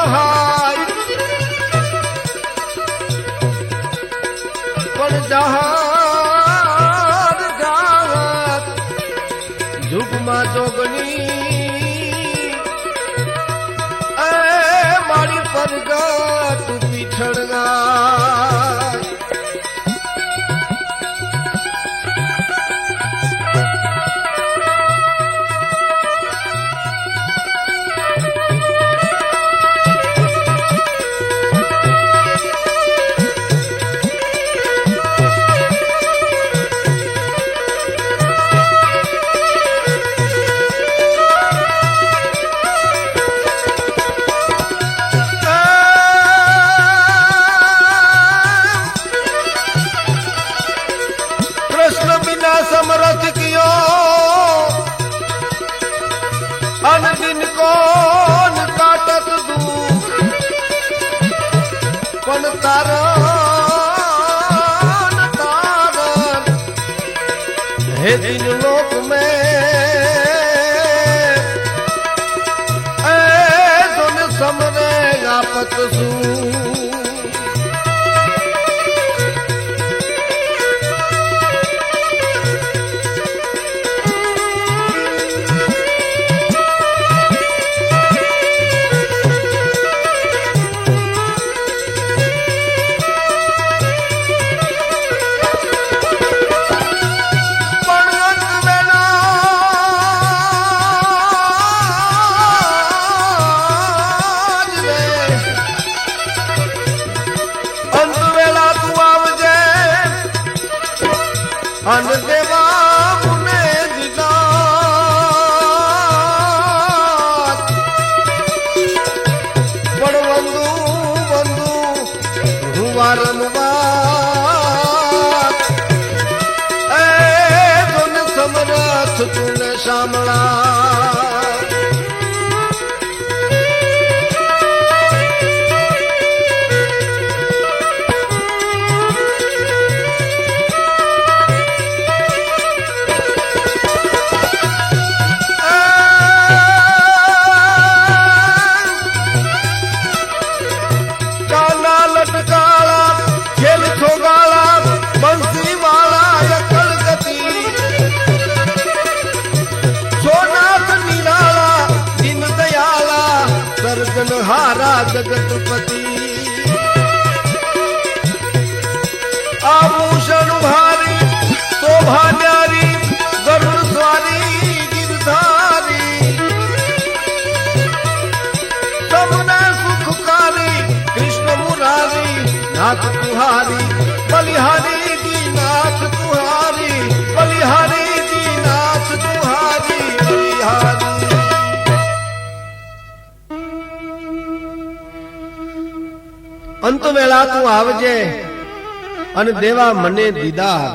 સહાય પણ જહાર જાત જુગમાં જોગણી એ મારી પરગટ પીઠળગા समरथ कियो अन दिन कौन काटत दुख पण तारण तारण हे दिन लोक में ए सुन समरे आपत सू अन देवा मुने दिदात पण वंदु वंदु हूँ वारंवार ए धुन समरथ तूने शामला हारा जगतपति आभूषण भारी शोभा न्यारी गरुड़ स्वारी गिरधारी सबने सुखकारी कृष्ण मुरारी नाथ तुहारी बलिहारी जी नाथ तुहारी बलिहारी जी नाथ तुहारी बलिहारी अंत वेला तू आवजे अन देवा मने दीदार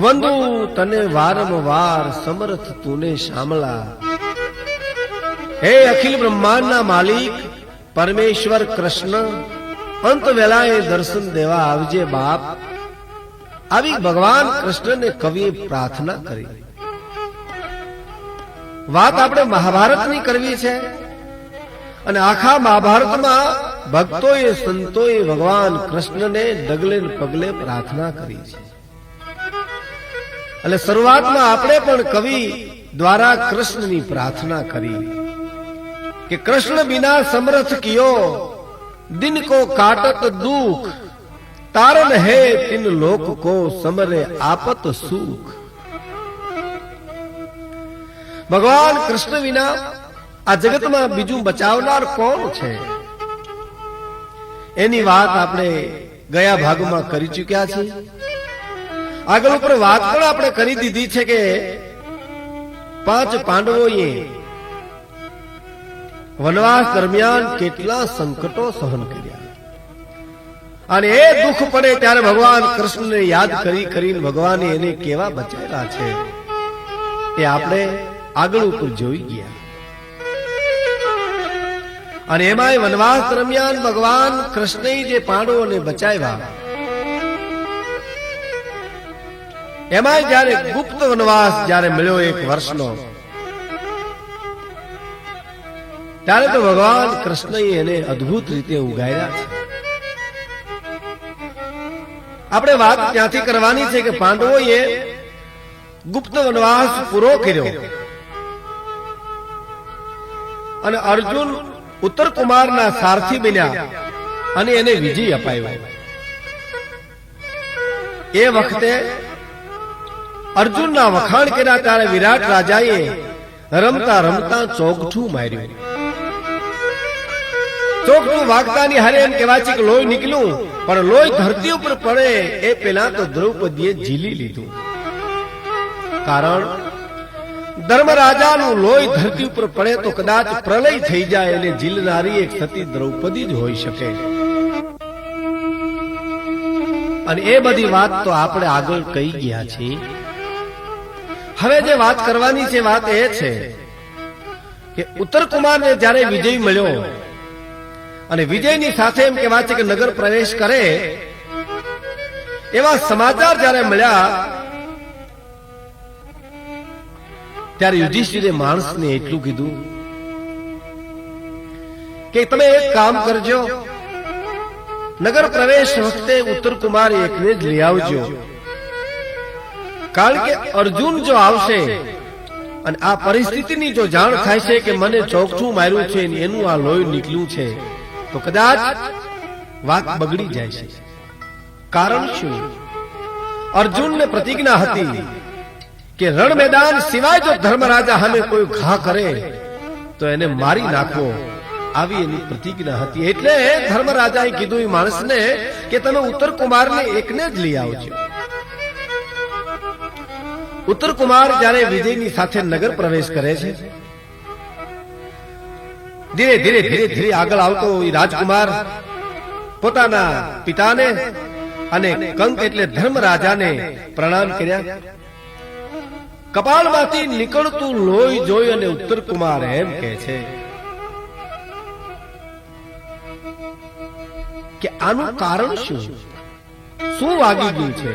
वंदु तने वारंवार समर्थ तूने शामला हे अखिल ब्रह्मांड ना मालिक परमेश्वर कृष्ण अंत वेलाए दर्शन देवा आवजे बाप આવી ભગવાન કૃષ્ણને કવિએ પ્રાર્થના કરી વાત આપણે મહાભારતની કરવી છે અને આખા મહાભારતમાં ભક્તોએ સંતોએ ભગવાન કૃષ્ણને ડગલે પગલે પ્રાર્થના કરી છે એટલે શરૂઆતમાં આપણે પણ કવિ દ્વારા કૃષ્ણની પ્રાર્થના કરી કે કૃષ્ણ બિના સમરથ કિયો દિન કો કાટત દુખ તારણ હે તિન લોક કો સમરે આપત સુખ ભગવાન કૃષ્ણ વિના આ જગતમાં બીજું બચાવનાર કોણ છે એની વાત આપણે ગયા ભાગમાં કરી ચૂક્યા છીએ આગળ ઉપર વાત પણ આપણે કરી દીધી છે કે 5 પાંડવોએ વનવાસ દરમિયાન કેટલા સંકટો સહન કર્યા અને એ દુઃખ પડે ત્યારે ભગવાન કૃષ્ણને યાદ કરી કરીને ભગવાને એને કેવા બચાવ્યા છે એ આપણે આગળ ઉપર જોઈ ગયા અને એમાંય વનવાસ દરમિયાન ભગવાન કૃષ્ણએ જે પાંડવોને બચાવ્યા એમાંય જયારે ગુપ્ત વનવાસ જયારે મળ્યો 1 વર્ષનો ત્યારે તો ભગવાન કૃષ્ણએ એને અદ્ભુત રીતે ઉગાડ્યા છે. આપણે વાત ત્યાંથી કરવાની છે કે પાંડવોએ ગુપ્ત વનવાસ પૂરો કર્યો અને અર્જુન ઉત્તર કુમારના સારથી બન્યા અને એને વિજય અપાયો. એ વખતે અર્જુનના વખાણ કર્યા ત્યારે વિરાટ રાજાએ રમતા રમતા ચોકઠું માર્યું. ચોકઠું વાગતાની હારે એમ કહેવાય છે કે લોહી નીકળ્યું, પણ લોહી ધરતી ઉપર પડે એ પહેલા તો દ્રૌપદીએ ઝીલી લીધું. કારણ ધર્મરાજાનું લોહી ધરતી ઉપર પડે તો કદાચ પ્રલય થઈ જાય અને ઝીલનારી એક સતી દ્રૌપદી જ હોઈ શકે. અને એ બધી વાત તો આપણે આગળ કહી ગયા છીએ. હવે જે વાત કરવાની છે વાત એ છે કે ઉત્તર કુમારને જ્યારે વિજય મળ્યો અને વિજયની સાથે એમ કહેવાય છે કે નગર પ્રવેશ કરે એવા સમાચાર જ્યારે મળ્યા ત્યારે યુધિષ્ઠિરે માણસને એટલું કીધું કે તમે એક કામ કરજો, નગર પ્રવેશ વખતે ઉત્તર કુમાર એકને જ લઈ આવજો. કારણ કે અર્જુન જો આવશે અને આ પરિસ્થિતિની જો જાણ થાય છે કે મને ચોકઠું માર્યું છે એનું આ લોહી નીકળ્યું છે તો કદાચ વાત બગડી જાય છે. કારણ શું? અર્જુનને પ્રતિજ્ઞા હતી કે રણ મેદાન સિવાય જો ધર્મરાજા સામે કોઈ ઘા કરે તો એને મારી નાખવો, આવી એની પ્રતિજ્ઞા હતી. એટલે ધર્મરાજાએ કીધું એ માણસને કે તમે ઉત્તર કુમારને એકને જ લઈ આવજો. ઉત્તર કુમાર જ્યારે વિજયની સાથે નગર પ્રવેશ કરે છે, ધીરે ધીરે ધીરે ધીરે આગળ આવતો એ રાજકુમાર પોતાના પિતાને અને કંક એટલે ધર્મરાજાને પ્રણામ કર્યા. કપાળમાંથી નીકળતું લોહી જોઈ અને ઉત્તર કુમાર એમ કહે છે કે આનું કારણ શું? શું વાગી ગયું છે?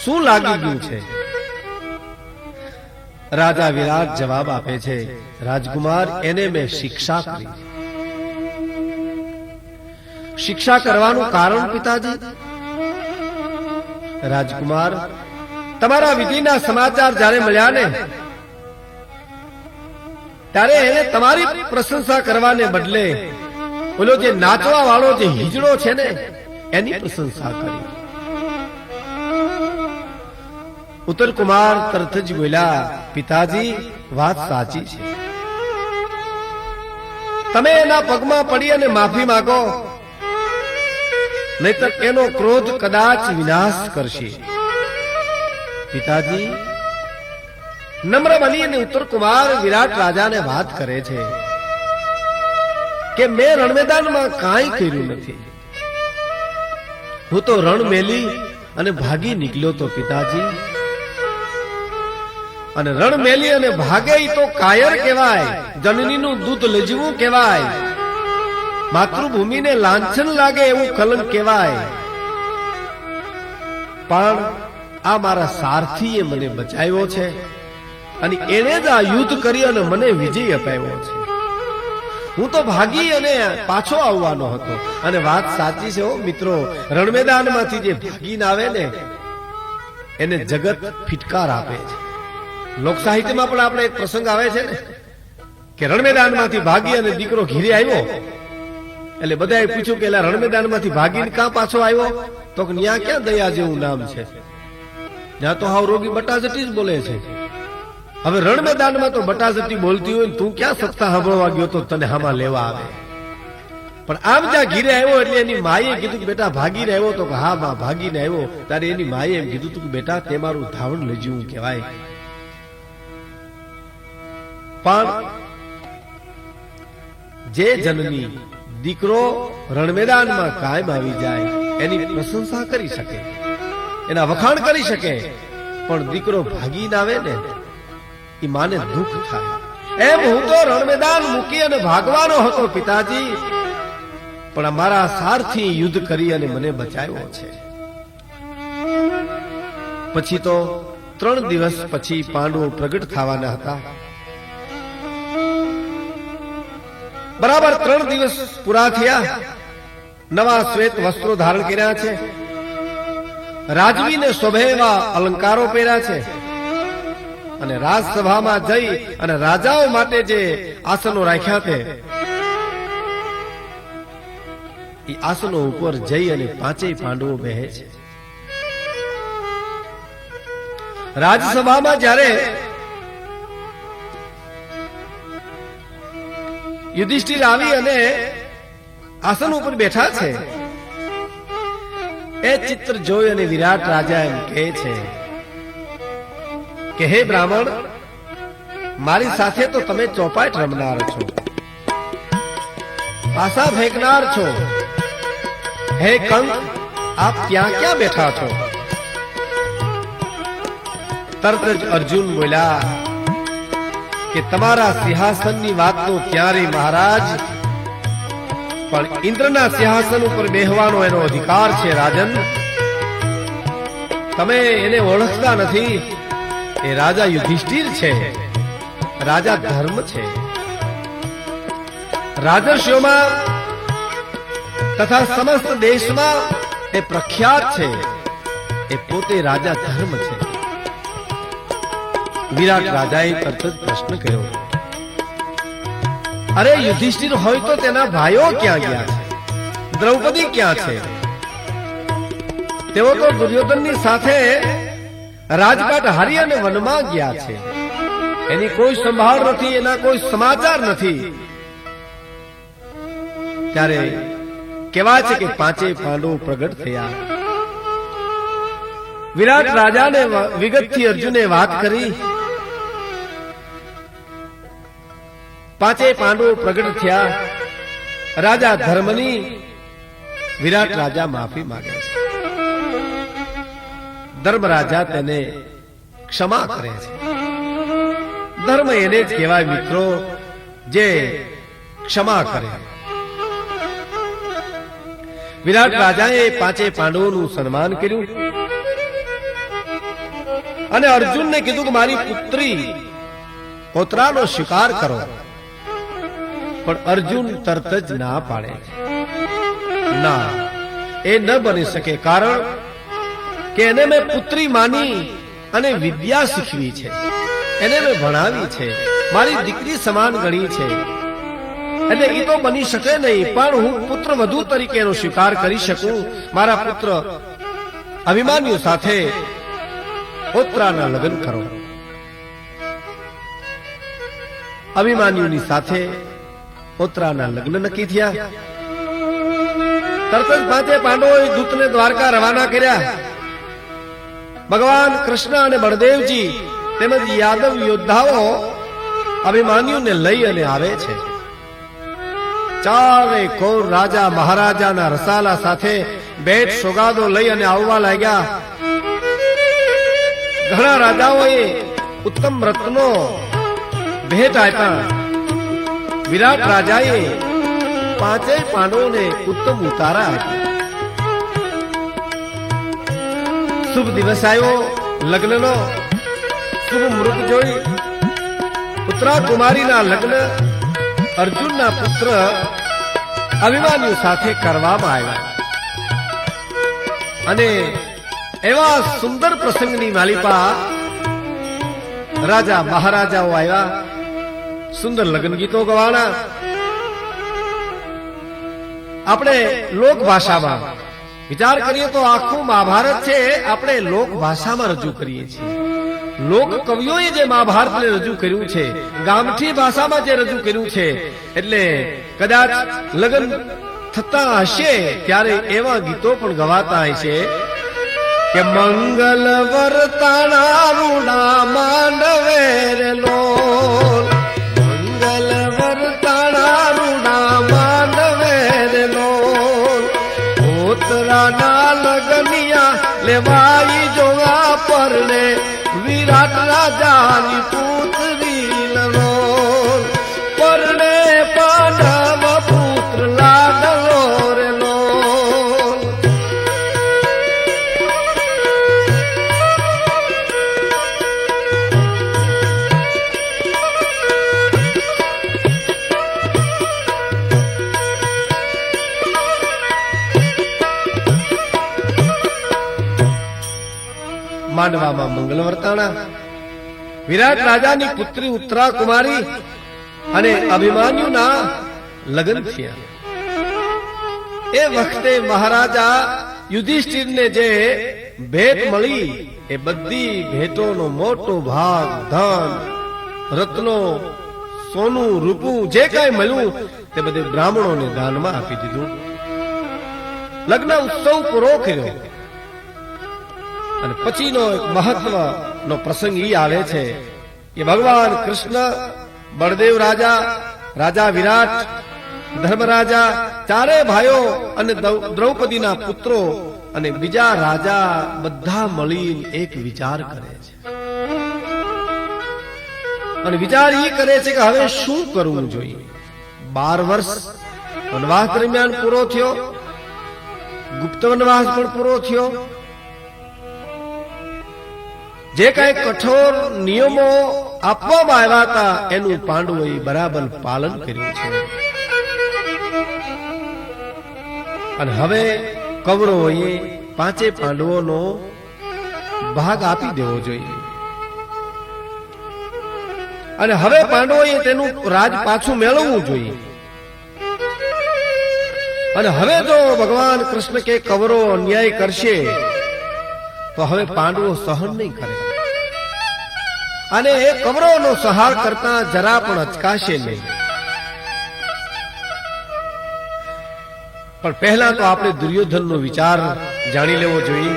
શું લાગી ગયું છે? રાજા વિરાટ જવાબ આપે છે, રાજકુમાર એને મેં શિક્ષા કરી. શિક્ષા કરવાનું કારણ પિતાજી? રાજકુમાર, તમારા વિધિના સમાચાર જ્યારે મળ્યા ને ત્યારે એને તમારી પ્રશંસા કરવાને બદલે ઓલો જે નાચવા વાળો જે હિજડો છે ને એની પ્રશંસા કરી. ઉત્તર કુમાર તરત જ બોલ્યા, પિતાજી વાત સાચી છે, તમે એના પગમાં પડી અને માફી માંગો, નહીતર એનો ક્રોધ કદાચ વિનાશ કરશે. પિતાજી, નમ્ર બની અને ઉત્તર કુમાર વિરાટ રાજાને વાત કરે છે કે મેં રણમેદાનમાં કાંઈ કર્યું નથી, હું તો રણ મેલી અને ભાગી નીકળ્યો તો પિતાજી. અને રણ મેલી અને ભાગે તો કાયર કહેવાય, જનનીનું દૂધ લજવું કહેવાય, માતૃભૂમિને લાંછન લાગે એવું કલંક કહેવાય. પણ આ મારા સારથીએ મને બચાવ્યો છે અને એણે જ આ યુદ્ધ કરી અને મને વિજય અપાવ્યો છે. હું તો ભાગી અને પાછો આવવાનો હતો. અને વાત સાચી છે હો મિત્રો, રણમેદાનમાંથી જે ભાગીને આવે ને એને જગત ફિટકાર આપે છે. લોક સાહિત્યમાં પણ આપણે એક પ્રસંગ આવે છે ને કે રણમેદાનમાંથી ભાગી અને દીકરો ઘીરે આવ્યો એટલે બધાએ પૂછ્યું કે રણમેદાનમાંથી ભાગીને ક્યાં પાછો આવ્યો? તો ન્યા ક્યાં દયા જેવું નામ છે, ત્યાં તો હાવ રોગી બટાજટી જ બોલે છે. હવે રણમેદાનમાં તો બટાજટી બોલતી હોય, તું ક્યાં સત્તા સાંભળવા ગયો તો તને હામાં લેવા આવે? પણ આમ જ્યાં ઘીરે આવ્યો એટલે એની માએ કીધું કે બેટા ભાગીને આવ્યો? તો હા માં ભાગીને આવ્યો. ત્યારે એની માએ એમ કીધું કે બેટા તે મારું ધાવણ લજ્યું કહેવાય. પણ જે જનની દીકરો રણમેદાનમાં કાયમ આવી જાય એની પ્રશંસા કરી શકે, એના વખાણ કરી શકે, પણ દીકરો ભાગીને આવે ને એ માને દુઃખ થાય. એમ હું તો રણમેદાન મૂકી અને ભાગવાનો હતો પિતાજી, પણ મારા સારથી યુદ્ધ કરી અને મને બચાવ્યો છે. પછી તો 3 દિવસ પછી પાંડવો પ્રગટ થવાના હતા. બરાબર 3 દિવસ પૂરા થયા. નવા શ્વેત વસ્ત્રો ધારણ કર્યા છે, રાજવીને શોભે એવા અલંકારો પહેર્યા છે અને રાજસભામાં જઈ અને રાજાઓ માટે જે આસનો રાખ્યા છે એ આસનો ઉપર જઈ અને 5 પાંડવો બેહે છે. રાજસભામાં જ્યારે યુધિષ્ઠિર આવી અને આસન ઉપર બેઠા છે એ ચિત્ર જોઈ અને વિરાટ રાજા એમ કહે છે કે હે બ્રાહ્મણ, મારી સાથે તો તમે ચોપાટ રમનાર છો, પાસા ફેંકનાર છો. હે કંક, આપ ત્યાં ક્યાં બેઠા છો? તરત જ અર્જુન બોલ્યા કે તમારા સિંહાસનની વાત તો ત્યારે મહારાજ, પણ ઇન્દ્રના સિંહાસન ઉપર બેહવાનો એનો અધિકાર છે રાજન. તમે એને ઓળખતા નથી. એ રાજા યુધિષ્ઠિર છે, રાજા ધર્મ છે. રાજર્ષિઓમાં તથા સમસ્ત દેશમાં એ પ્રખ્યાત છે. એ પોતે રાજા ધર્મ છે. વિરાટ રાજાએ તરત જ પ્રશ્ન કર્યો, અરે યુધિષ્ઠિર હોય તો તેના ભાઈઓ ક્યાં ગયા છે? દ્રૌપદી ક્યાં છે? તેઓ તો દુર્યોધનની સાથે રાજપાટ હારી અને વનમાં ગયા છે. એની કોઈ સંભાળ નથી, એના કોઈ સમાચાર નથી. ત્યારે કહેવાય છે કે 5 પાંડવો પ્રગટ થયા. વિરાટ રાજાને વિગતથી અર્જુને વાત કરી. 5 પાંડવો પ્રગટ થયા. રાજા ધર્મની વિરાટ રાજા માફી માંગે છે. ધર્મ રાજા તેને ક્ષમા કરે છે. ધર્મ એને જ કહેવાય મિત્રો, જે ક્ષમા કરે. વિરાટ રાજાએ 5 પાંડવોનું સન્માન કર્યું અને અર્જુનને કીધું કે મારી પુત્રી પોતરાનો શિકાર કરો. પણ અર્જુન તરત જ ના પાડે છે. ના, એ ન બની શકે. કારણ કે એને મેં પુત્રી માની અને વિદ્યા શીખવી છે, એને મેં ભણાવી છે, મારી દીકરી સમાન ગણી છે. એટલે એ તો બની શકે નહીં, પણ હું પુત્ર વધુ તરીકે એનો સ્વીકાર કરી શકું. મારા પુત્ર અભિમાન્યુ સાથે પુત્રના લગ્ન કરો. અભિમાન્યુની સાથે પુત્રના લગ્ન નક્કી થયા. તરત જ 5 પાંડવોએ દૂતને દ્વારકા રવાના કર્યા. ભગવાન કૃષ્ણ અને બળદેવજી તેમજ યાદવ યોદ્ધાઓ અભિમાન્યુને લઈ અને આવે છે. ચારે કોર રાજા મહારાજાના રસાલા સાથે ભેટ સોગાદો લઈ અને આવવા લાગ્યા. ઘણા રાજાઓએ ઉત્તમ રત્નો ભેટ આપ્યા. વિરાટ રાજાએ 5 પાંડવોને ઉત્તમ ઉતારા આપ્યા. શુભ દિવસ આવ્યો લગ્નનો. શુભ મુહૂર્ત જોઈ ઉત્તરા કુમારીના લગ્ન અર્જુનના પુત્ર અભિમાન્યુ સાથે કરવામાં આવ્યા. અને એવા સુંદર પ્રસંગની માલિપા રાજા મહારાજાઓ આવ્યા. સુંદર લગ્ન ગીતો ગવાણા. આપણે લોક ભાષામાં વિચાર કરીએ તો આખું મહાભારત છે આપણે લોક ભાષામાં રજૂ કરીએ છીએ. લોક કવિઓએ જે મહાભારતને રજૂ કર્યું છે, ગામઠી ભાષામાં જે રજૂ કર્યું છે, એટલે કદાચ લગ્ન થતા હશે ત્યારે એવા ગીતો પણ ગવાતા હશે કે મંગલ વર્તાણા રૂડા માંડવેર લોલ, મંગલ વર્તાણા રૂડા માંડવેર લોલ, પોતરાના લગનિયા લેવાઈ જોવા પરને વિરાટ રાજાની પુત્રી લોલ, પરને પાંડવ પુત્ર લાડલો રે લોલ. માંડવામાં મંગલ વર્તાણા. વિરાટ રાજાની પુત્રી ઉત્તરા કુમારી અને અભિમાન્યુના લગ્ન થયા. એ વખતે મહારાજા યુધિષ્ઠિરને જે ભેટ મળી એ બધી ભેટોનો મોટો ભાગ ધન, રત્નો, સોનું, રૂપું જે કઈ મળ્યું તે બધે બ્રાહ્મણોને દાનમાં આપી દીધું. લગ્ન ઉત્સવ પૂરો કર્યો અને પછીનો એક મહત્વનો પ્રસંગ ઈ આવે છે કે ભગવાન કૃષ્ણ, બળદેવ રાજા, રાજા વિરાટ, ધર્મરાજા, ચારે ભાઈઓ અને દ્રૌપદીના પુત્રો અને બીજા રાજા બધા મળી એક વિચાર કરે છે. અને વિચાર એ કરે છે કે હવે શું કરવું જોઈએ. 12 વર્ષ વનવાસ દરમિયાન પૂરો થયો, ગુપ્ત વનવાસ પણ પૂરો થયો. જે કઈ કઠોર નિયમો આપવામાં આવ્યા હતા એનું પાંડવોએ બરાબર પાલન કર્યું છે. અને હવે કૌરવોએ 5 પાંડવોનો ભાગ આપી દેવો જોઈએ. અને હવે પાંડવોએ તેનું રાજ પાછું મેળવવું જોઈએ. અને હવે જો ભગવાન કૃષ્ણ કે કૌરવો અન્યાય કરશે તો હવે પાંડવો સહન નહીં કરે અને એ કૌરવોનો સહાર કરતા જરા પણ અચકાશે નહીં. પણ પહેલા તો આપણે દુર્યોધનનો વિચાર જાણી લેવો જોઈએ.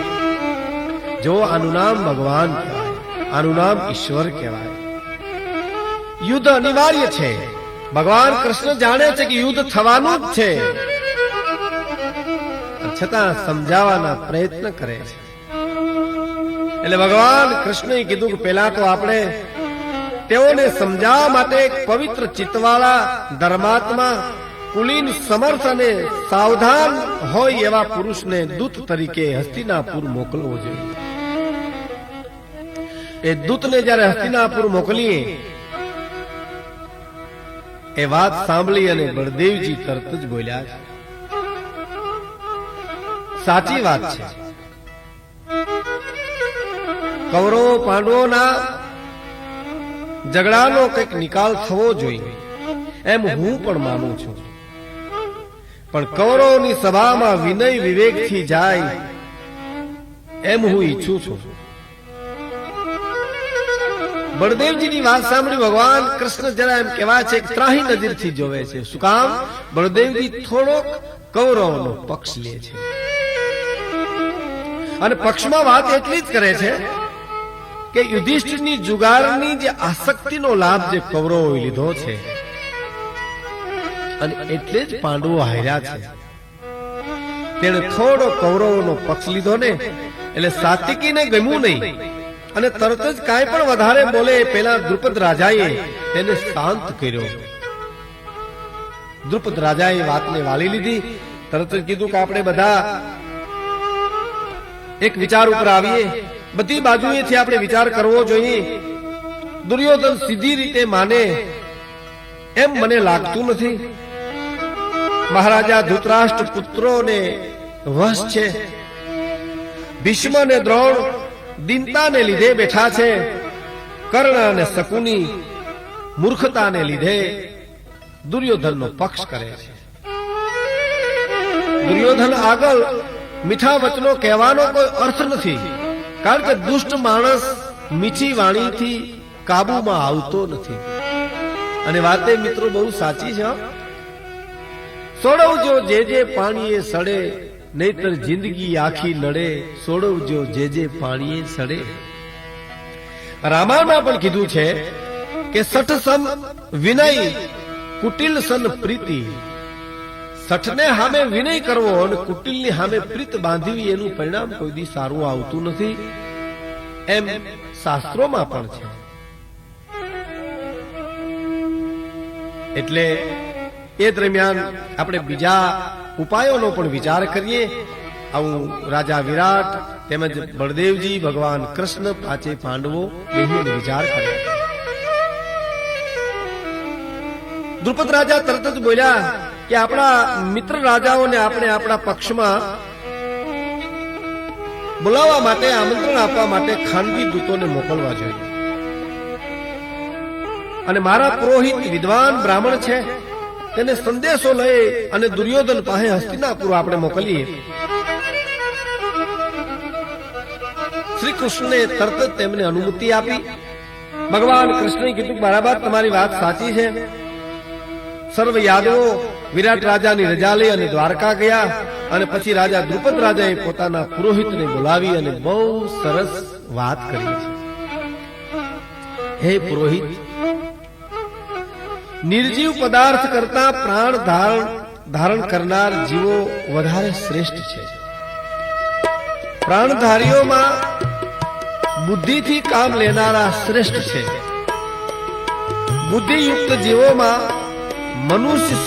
જો આનું નામ ભગવાન કહેવાય, આનું નામ ઈશ્વર કહેવાય. યુદ્ધ અનિવાર્ય છે. ભગવાન કૃષ્ણ જાણે છે કે યુદ્ધ થવાનું જ છે, છતાં સમજાવવાના પ્રયત્ન કરે છે. એટલે ભગવાન કૃષ્ણએ કીધું કે પહેલા તો આપણે તેઓને સમજાવવા માટે એક પવિત્ર ચિત્તવાળા ધર્માત્મા, કુલીન, સમર્થ અને સાવધાન હોય એવા પુરુષને દૂત તરીકે હસ્તિનાપુર મોકલવો જોઈએ. એ દૂતને જ્યારે હસ્તિનાપુર મોકલીએ એ વાત સાંભળી અને બળદેવજી તરત જ બોલ્યા છે, સાચી વાત છે. કૌરવો પાંડવોના ઝઘડાનો કંઈક નિકાલ થવો જોઈએ એમ હું પણ માનું છું. પણ કૌરવોની સભામાં વિનય વિવેકથી જાય એમ હું ઈચ્છું છું. બળદેવજીની વાત સાંભળી ભગવાન કૃષ્ણ જરા એમ કહેવાય છે કે ત્રાહી નજરથી જોવે છે. શું કામ? બળદેવજી થોડોક કૌરવોનો પક્ષ લે છે અને પક્ષમાં વાત એટલી જ કરે છે કે યુધિષ્ઠિરની જુગારની જે આસક્તિનો લાભ જે કૌરવોએ લીધો છે અને એટલે જ પાંડવો હાર્યા છે. તેણે થોડો કૌરવોનો પક્ષ લીધો ને એટલે સાત્વિકીને ગમ્યું નહીં અને તરત જ કાંઈ પણ વધારે બોલે પેલા દ્રુપદ રાજાએ તેને શાંત કર્યો. દ્રુપદ રાજાએ વાતને વાળી લીધી. તરત જ કીધું કે આપણે બધા એક વિચાર ઉપર આવીએ, બધી બાજુએથી આપણે વિચાર કરવો જોઈએ. દુર્યોધન સીધી રીતે માને એમ મને લાગતું નથી. મહારાજા ધૃતરાષ્ટ્ર પુત્રોને વશ છે. ભીષ્મ અને દ્રોણ દીનતાને લીધે બેઠા છે. કર્ણ અને શકુની મૂર્ખતાને લીધે દુર્યોધનનો પક્ષ કરે છે. દુર્યોધન આગળ મીઠા વચનો કહેવાનો કોઈ અર્થ નથી, કારણ કે દુષ્ટ માણસ મીઠી વાણીથી કાબુમાં આવતો નથી. અને વાતે મિત્રો બહુ સાચી છે. સોડવજો જે પાણીએ સડે, નહીતર જિંદગી આખી નડે. સોડવજો જે પાણીએ સડે. રામાયણમાં પણ કીધું છે કે સઠ સમ વિનય, કુટિલ સન પ્રીતિ. સઠને સામે વિનય કરવો અને કુટિલની સામે પ્રીત બાંધવી એનું પરિણામ કોઈ દી સારું આવતું નથી એમ શાસ્ત્રોમાં પણ છે. એટલે એ દરમિયાન આપણે બીજા ઉપાયોનો પણ વિચાર કરીએ. આવું રાજા વિરાટ તેમજ બળદેવજી, ભગવાન કૃષ્ણ, 5 પાંડવો બેહીને વિચાર કર્યા. દ્રુપદ રાજા તરત જ બોલ્યા કે આપણા મિત્ર રાજાઓને આપણે આપણા પક્ષમાં બોલાવવા માટે, આમંત્રણ આપવા માટે ખાનગી દૂતોને મોકલવા જોઈએ. અને મારા પુરોહિત વિદ્વાન બ્રાહ્મણ છે, તેને સંદેશો લઈ અને દુર્યોધન પાસે હસ્તિનાપુર આપણે મોકલીએ. શ્રી કૃષ્ણને તરત જ તેમને અનુમતિ આપી. ભગવાન કૃષ્ણએ કીધું, બરાબર, તમારી વાત સાચી છે. સર્વ યાદવો વિરાટ રાજાની રજા લઈ અને દ્વારકા ગયા. અને પછી રાજા દ્રુપદ રાજાએ પોતાના પુરોહિતને બોલાવી અને બહુ સરસ વાત કરી છે. હે પુરોહિત, નિર્જીવ પદાર્થ કરતા પ્રાણ ધારણ કરનાર જીવો વધારે શ્રેષ્ઠ છે. પ્રાણધારીઓમાં બુદ્ધિથી કામ લેનારા શ્રેષ્ઠ છે. બુદ્ધિયુક્ત જીવોમાં મનુષ્ય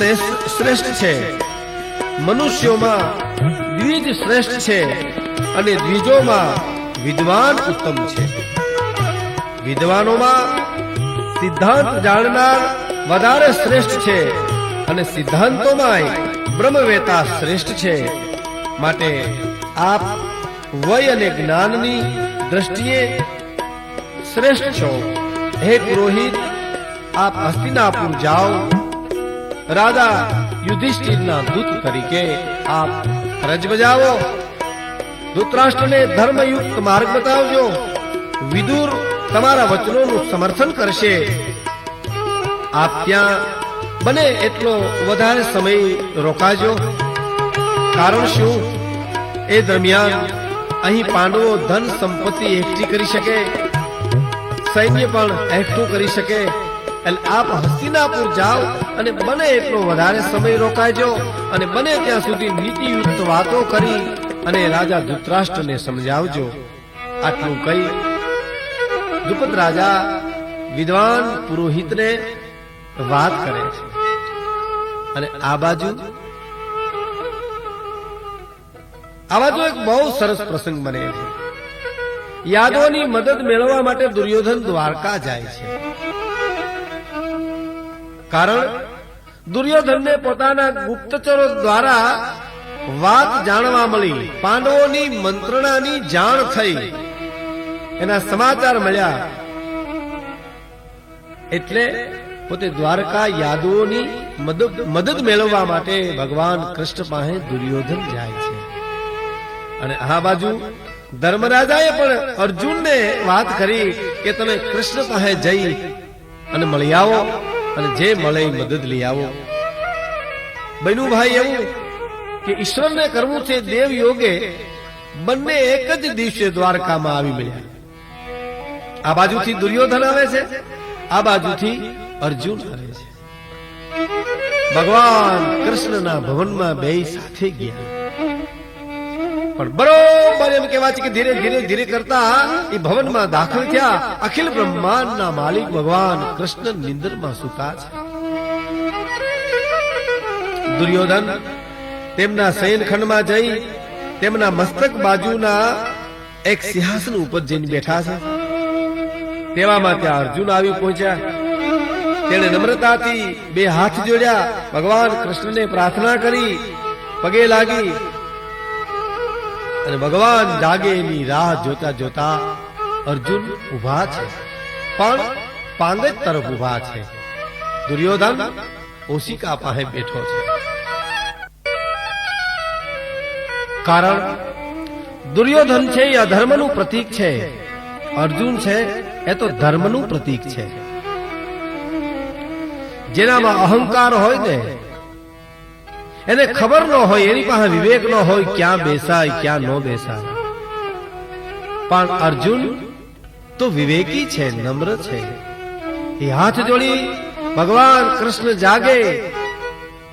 શ્રેષ્ઠ છે. મનુષ્યોમાં દ્વિજ શ્રેષ્ઠ છે અને દ્વિજોમાં વિદ્વાન ઉત્તમ છે. વિદ્વાનોમાં સિદ્ધાંત જાણનાર વધારે શ્રેષ્ઠ છે અને સિદ્ધાંતોમાં બ્રહ્મવેતા શ્રેષ્ઠ છે. માટે આપ વય અને જ્ઞાનની દ્રષ્ટિએ શ્રેષ્ઠ છો. હે પુરોહિત, આપ હસ્તિનાપુર જાઓ. રાજા યુધિષ્ઠિરના દૂત તરીકે આપ ફરજ બજાવો. ધૃતરાષ્ટ્રને ધર્મયુક્ત માર્ગ બતાવજો. વિદુર તમારા વચનોનું સમર્થન કરશે. આપ ત્યાં બને એટલો વધારે સમય રોકાજો. કારણ શું? એ દરમિયાન અહીં પાંડવો ધન સંપત્તિ એકઠી કરી શકે, સૈન્ય પણ એકઠું કરી શકે. એટલે આપ હસ્તિનાપુર જાઓ અને બને એટલો વધારે સમય રોકાજો અને બને ત્યાં સુધી નીતિયુક્ત વાતો કરી અને રાજા ધૃતરાષ્ટ્રને સમજાવજો. આટલું કહી દ્રુપદ રાજા વિદ્વાન પુરોહિતને વાત કરે છે. અને આ બાજુ એક બહુ સરસ પ્રસંગ બને છે. યાદવોની મદદ મેળવવા માટે દુર્યોધન દ્વારકા જાય છે. કારણ દુર્યોધનને પોતાના ગુપ્તચરો દ્વારા વાત જાણવા મળી. પાંડવોની મંત્રણાની જાણ થઈ, એના સમાચાર મળ્યા. એટલે પોતે દ્વારકા યાદવોની મદદ મેળવવા માટે ભગવાન કૃષ્ણ પાસે દુર્યોધન જાય છે. અને આ બાજુ ધર્મરાજાએ પણ અર્જુનને વાત કરી કે તમે કૃષ્ણ પાસે જઈ અને મળી આવો અને જે મળે મદદ લઈ આવો. બન્યું ભાઈ એવું કે ઈશ્વરને કરવું છે દેવ યોગે બંને એક જ દિવસે દ્વારકામાં આવી મળ્યા. આ બાજુથી દુર્યોધન આવે છે, આ બાજુથી અર્જુન આવે છે. ભગવાન કૃષ્ણના ભવનમાં બે સાથે ગયા. પણ બરોબર એમ કહેવાય છે કે ધીરે ધીરે ધીરે કરતા એ ભવનમાં દાખલ થયા. અખિલ બ્રહ્માંડના માલિક ભગવાન કૃષ્ણ નિંદરમાં સૂતા છે. દુર્યોધન તેમના શયનખંડમાં જઈ તેમના મસ્તક બાજુના એક સિંહાસન ઉપર જઈને બેઠા છે. તેવામાં ત્યાં અર્જુન આવી પહોંચ્યા. તેણે નમ્રતાથી બે હાથ જોડ્યા, ભગવાન કૃષ્ણને પ્રાર્થના કરી, પગે લાગી અને ભગવાન જાગે એની રાહ જોતા જોતા અર્જુન ઉભા છે, પણ પાંગજ તરફ ઉભા છે. દુર્યોધન ઓશિકા પાસે બેઠો છે. કારણ દુર્યોધન છે એ અધર્મનું પ્રતીક છે, અર્જુન છે એ તો ધર્મનું પ્રતીક છે. જેનામાં અહંકાર હોય ને એને ખબર ન હોય, એની પાસે વિવેક ન હોય ક્યાં બેસાય ક્યાં ન બેસાય. પણ અર્જુન તો વિવેકી છે, નમ્ર છે. એ હાથ જોડી ભગવાન કૃષ્ણ જાગે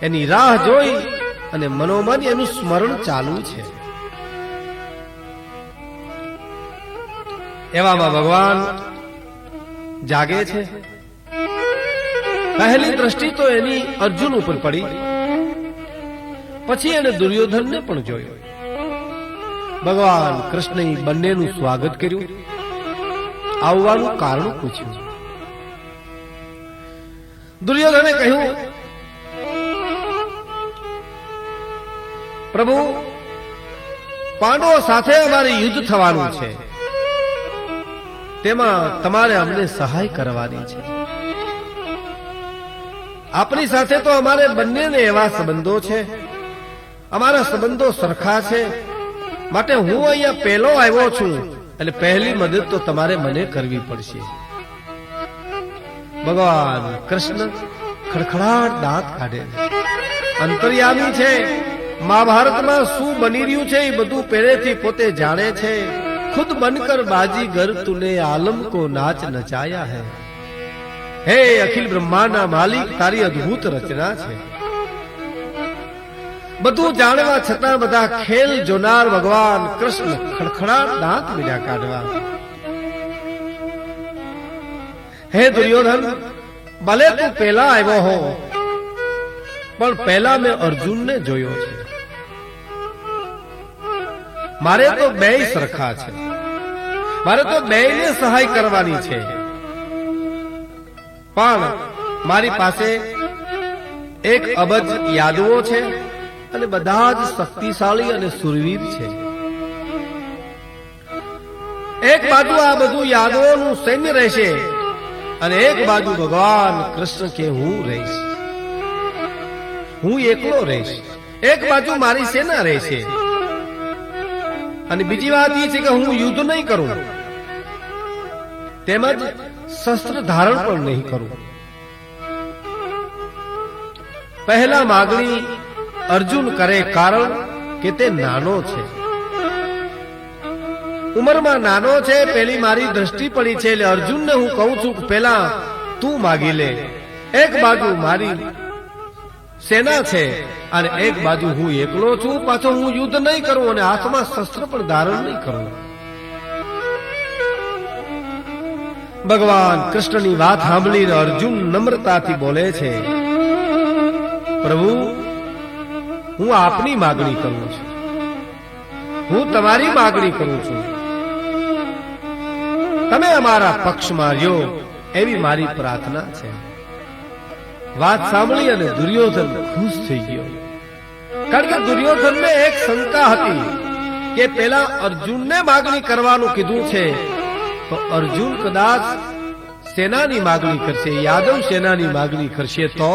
એની રાહ જોઈ અને મનોમન એનું સ્મરણ ચાલુ છે. એવામાં ભગવાન જાગે છે. પહેલી દ્રષ્ટિ તો એની અર્જુન ઉપર પડી, પછી એને દુર્યોધનને પણ જોયો. ભગવાન કૃષ્ણએ બંનેનું સ્વાગત કર્યું, આવવાનું કારણ પૂછ્યું. દુર્યોધને કહ્યું, પ્રભુ પાંડવો સાથે અમારે યુદ્ધ થવાનું છે, તેમાં તમારે અમને સહાય કરવાની છે. આપની સાથે તો અમારે બંનેને એવા સંબંધો છે, અમારા સંબંધો સરખા છે, માટે હું અહીંયા પહેલો આવ્યો છું, એટલે પહેલી મદદ તો તમારે મને કરવી પડશે. ભગવાન કૃષ્ણ ખડખડાટ દાંત કાઢે, અંતર્યામી છે, મહાભારતમાં શું બની રહ્યું છે એ બધું પહેલેથી પોતે જાણે છે. ખુદ બનકર બાજીગર તુને આલમ કો નાચ નચાયા હૈ. હે અખિલ બ્રહ્માંડના માલિક, તારી અદ્ભુત રચના છે. બધું જાણવા છતાં બધા ખેલ જોનાર ભગવાન કૃષ્ણ ખડખડાટ દાંત મીડા કાઢવા. હે દુર્યોધન, ભલે તું પહેલા આવ્યો હો, પણ પહેલા મેં અર્જુનને જોયો છે. મારે તો બેય સરખા છે, મારે તો બેયને સહાય કરવાની છે. પણ મારી પાસે 1 અબજ યાદવો છે અને બધા જ શક્તિશાળી અને સુરવીર છે. એક બાજુ આ બધું યાદવોનું સૈન્ય રહેશે અને એક બાજુ ભગવાન કૃષ્ણ કે હું રહીશ, હું એકલો રહીશ. એક બાજુ મારી સેના રહેશે અને બીજી વાત એ છે કે હું યુદ્ધ નહીં કરું, તેમજ શસ્ત્ર ધારણ પણ નહીં કરું. પહેલા માગણી અર્જુન કરે, કારણ કે તે નાનો છે, ઉંમરમાં નાનો છે. પેલી મારી દ્રષ્ટિ પડી છે, એટલે અર્જુનને હું કહું છું કે પહેલા તું માગી લે. એક બાજુ મારી સેના છે અને એક બાજુ હું એકલો છું. પાછો હું યુદ્ધ નહીં કરું અને હાથમાં શસ્ત્ર પણ ધારણ નહીં કરું. ભગવાન કૃષ્ણની વાત સાંભળીને અર્જુન નમ્રતાથી બોલે છે, પ્રભુ, હું આપની માગણી કરું છું, હું તમારી માગણી કરું છું. તમે અમારા પક્ષમાં રહ્યો એવી મારી પ્રાર્થના છે. વાત સાંભળી અને દુર્યોધન ખુશ થઈ ગયો, કારણ કે દુર્યોધનને એક શંકા હતી કે પેલા અર્જુનને માગણી કરવાનું કીધું છે, તો અર્જુન કદાચ સેનાની માગણી કરશે, યાદવ સેનાની માગણી કરશે તો.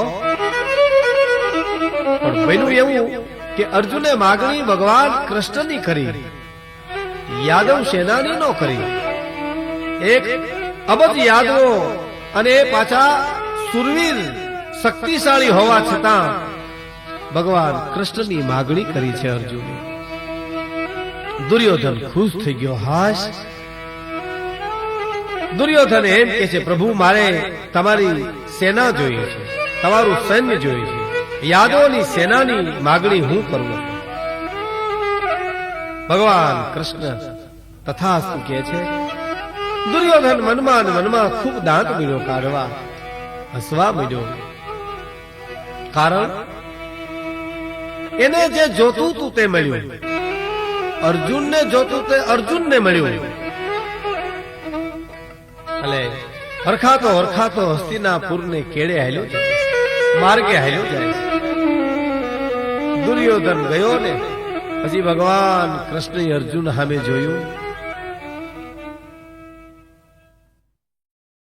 પણ બન્યું એવું કે અર્જુને માગણી ભગવાન કૃષ્ણની કરી, યાદવ સેનાની ન કરી. 1 અબજ યાદવો અને પાછા સુરવીર શક્તિશાળી હોવા છતાં ભગવાન કૃષ્ણની માગણી કરી છે અર્જુને. દુર્યોધન ખુશ થઈ ગયો. હાશ, દુર્યોધન એમ કે છે, પ્રભુ, મારે તમારી સેના જોઈએ છે, તમારું સૈન્ય જોઈએ છે, યાદવોની સેનાની માગણી હું કરું છું. ભગવાન કૃષ્ણ તથાસ્તુ કહે છે. દુર્યોધન મનમાં મનમાં ખૂબ દાંત મીડો કાઢવા, હસવા મીડ્યો. કારણ એને જે જોતું તું તે મળ્યું, અર્જુનને જોતું તે અર્જુનને મળ્યું. એટલે હરખાતો હસ્તિનાપુરને કેડે હાલ્યો જાય, માર્ગે હાલ્યો જાય. દુર્યોધન ગયો ને પછી ભગવાન કૃષ્ણએ અર્જુન સામે જોયું.